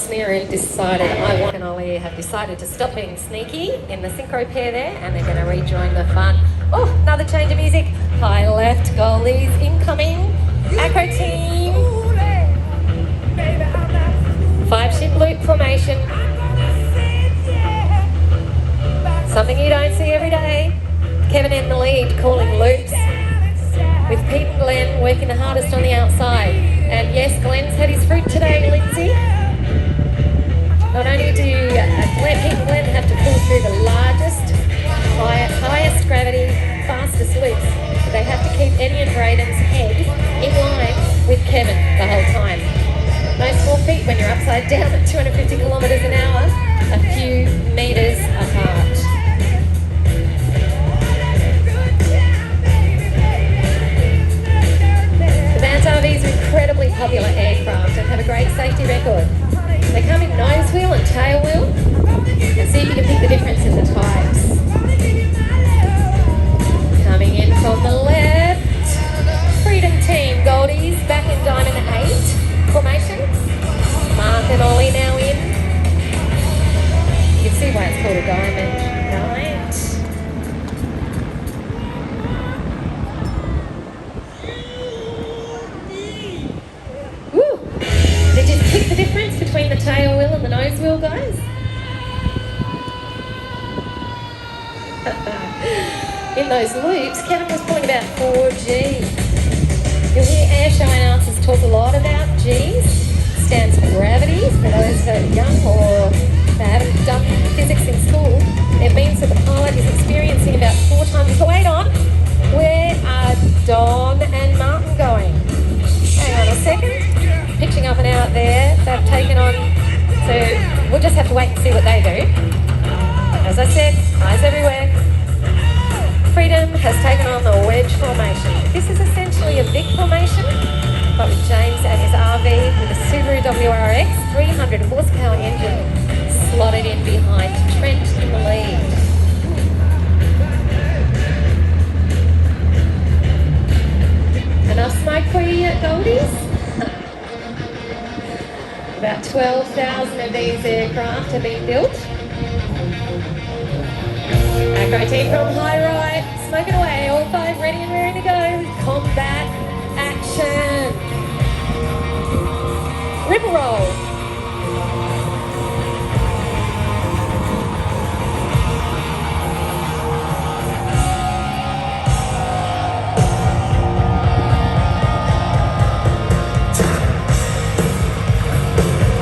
Really decided I and Ollie have decided to stop being sneaky in the synchro pair there, and they're going to rejoin the fun. Oh, another change of music. High left, goalies incoming. Acro team. 5-ship loop formation. Something you don't see every day. Kevin in the lead, calling loops, with Pete and Glenn working the hardest on the outside. And yes, Glenn's had his fruit today, Lindsay. Not only do Pete and Glenn have to pull through the largest, highest gravity, fastest loops, but they have to keep Eddie and Braden's head in line with Kevin the whole time. No small feat when you're upside down at 250 kilometres an hour, a few metres apart. The Vans RVs are incredibly popular aircraft and have a great safety record. They come in nose wheel and tail wheel, and see if you can pick the difference in the types. Coming in from the left, Freedom Team Goldies back in Diamond 8 formation. Mark and Ollie now in. You can see why it's called a Diamond 9. Woo! Did you pick the difference between the tail wheel and the nose wheel, guys? In those loops, Kevin was pulling about 4G. You'll hear Airshow announcers talk a lot about G's, stands for gravity. For those that are young or that haven't done physics in school, it means that the pilot is experiencing about 4 times the weight on. Where are Don and Martin going? Hang on a second. Pitching up and out there, they've taken on, so we'll just have to wait and see what they do. As I said, eyes everywhere. Freedom has taken on the wedge formation. This is essentially a Vic formation, but with James and his RV with a Subaru WRX 300 horsepower engine slotted in behind Trent in the lead. Enough smoke for you yet, Goldies? About 12,000 of these aircraft have been built. Acro team from high right, smoking away, all 5 ready and ready to go. Combat action. Ripple roll.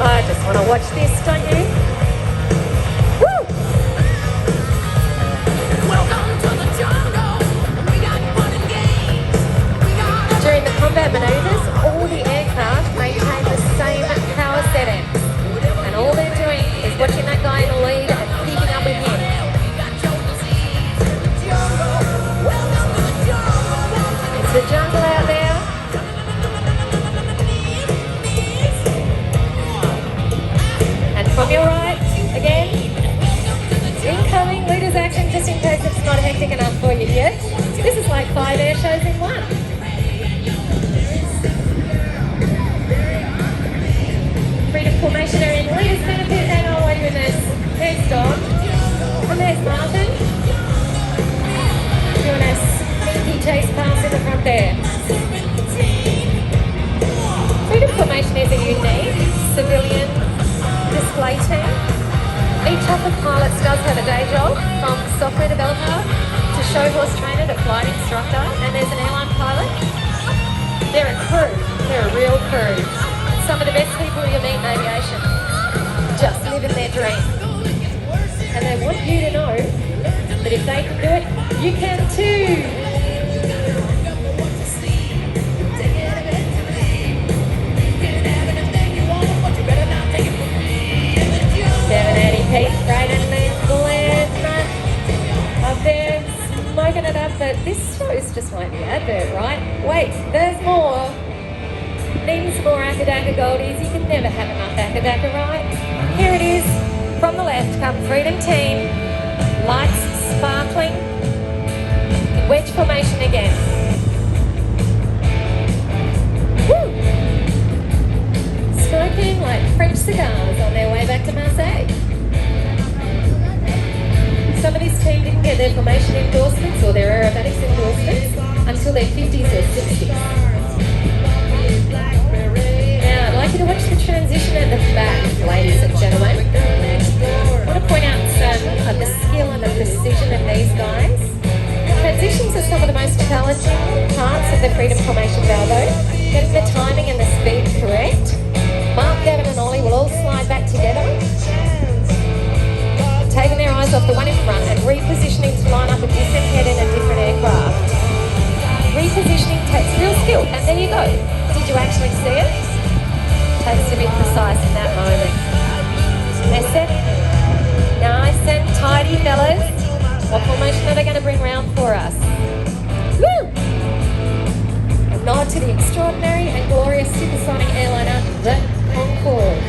I just want to watch this, don't you? Woo! Welcome to the jungle. We got fun and games. During the combat maneuvers, all the aircraft maintain the same power settings. And all they're doing is watching that guy in the lead and keeping up with him. It's the jungle out there. From your right, again, incoming leaders action, just in case it's not hectic enough for you yet. This is like 5 air shows in one. Freedom formation are in leaders benefit, and oh my goodness, there's Don, and there's Martin, doing a sneaky chase pass in the front there. Freedom formation is a unique civilian display team. Each of the pilots does have a day job, from software developer to show horse trainer to flight instructor, and there's an airline pilot. They're a crew, they're a real crew. Some of the best people you'll meet in aviation, just living their dream. And they want you to know that if they can do it, you can too. Pete, Braden and Glenn up there smoking it up, but this show's just like the advert, right? Wait, there's more. Needing some more Akadaka Goldies. You can never have enough Akadaka, right? Here it is. From the left come Freedom Team. Lights sparkling. Wedge formation again. Woo! Smoking like French cigars on their formation endorsements or their aerobatics endorsements until their 50s or 60s. Now, I'd like you to watch the transition at the back, ladies and gentlemen. I want to point out some of the skill and the precision of these guys. Transitions are some of the most challenging parts of the freedom formation valvo. Getting the timing and the speed correct. Mark, Gavin and Ollie will all slide back together. Taking their eyes off the one in front and repositioning to line up a different head in a different aircraft. Repositioning takes real skill, and there you go. Did you actually see it? Takes to be precise in that moment. They're set. Nice and tidy, fellas. What formation are they going to bring round for us? Woo! A nod to the extraordinary and glorious supersonic airliner, the Concorde.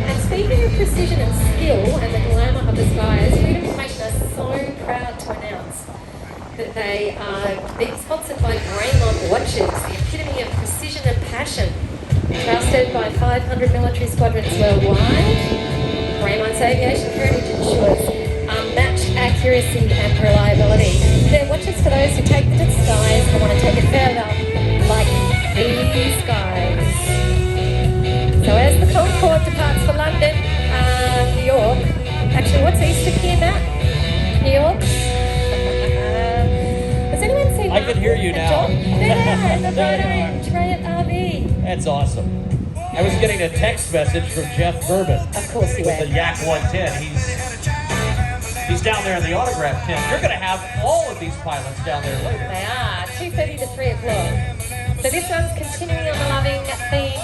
And speaking of precision and skill and the glamour of the skies, Freedom Formation are so proud to announce that they are being sponsored by Raymond Watches, the epitome of precision and passion, trusted by 500 military squadrons worldwide. Raymond's aviation heritage ensures unmatched accuracy and reliability. They're watches for those who take the skies and want to take it further, like these guys. So as the Concorde departs for London, New York, actually what's east of here, Matt? New York? Has anyone seen I can hear you now. There, the bright orange red RV. That's awesome. I was getting a text message from Jeff Bourbon. Of course you with were. the Yak 110. He's down there in the autograph tent. You're going to have all of these pilots down there later. They are, 2:30 to 3 o'clock. So this one's continuing on the loving theme